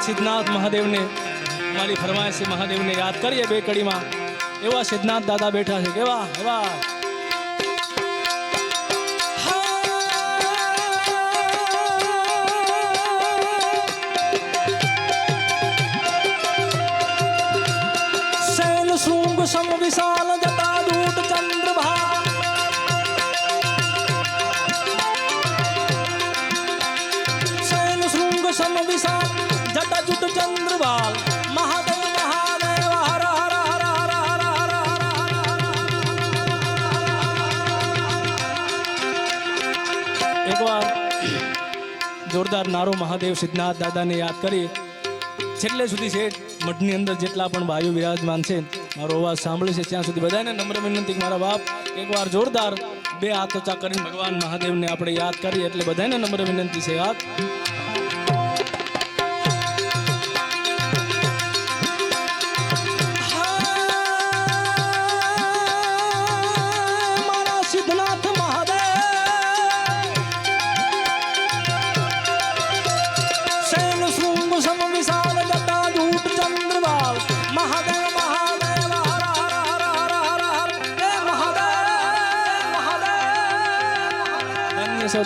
सिद्धनाथ महादेव ने मारी फरमाइश महादेव ने याद करिए बे कड़ी में एवा सिद्धनाथ दादा बैठा है केवा एवा शैल शृंग सम विशाल जटाजूट चंद्रभा शैल शृंग सम विशाल जटाजूट चंद्रभाल महादेव महादेव हर हर हर हर हर हर हर एक बार जोरदार नारो महादेव सिद्धनाथ दादा ने याद करी छेल्ले सुधी छे मठनी अंदर जेटला पण भाईओ विराजमान छे मारो अवाज सांभळे छे त्यां सुधी बधाने नम्र विनंती के मारा बाप एक बार जोरदार बे हाथ ऊंचा करीने भगवान महादेव ने आपणे याद करीए एटले बधाने नम्र विनंती छे याद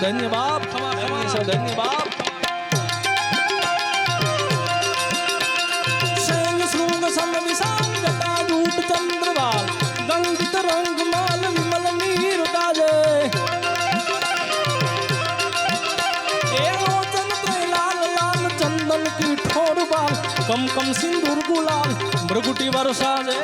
धन्य बाप धन्य बाप शैल शृंग सम विशाल जटाजूट चंद्रवाल गंगित रंग माल विमल नीर काजे लोचन लाल लाल चंदन की ठोर बाल कम कम सिंदूर गुलाल भ्रगुटी वर्षा जे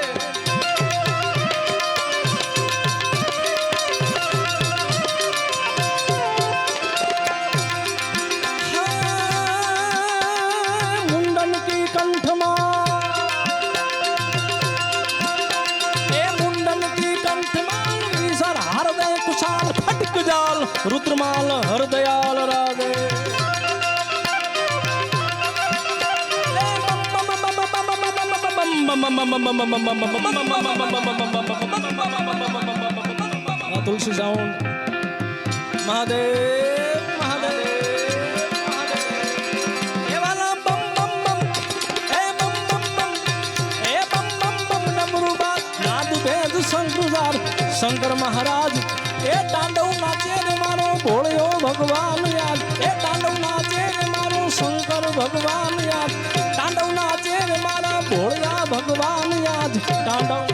रुद्रमाल हरदयाल राधे तुलसी साउंड महादेव महादेव शंकर महाराज ए तांडव नाचे रे मारो भोळियो भगवान याद ए तांडव नाचे रे मारो शंकर भगवान याद तांडव नाचे रे मारा भोळिया भगवान याद तांडव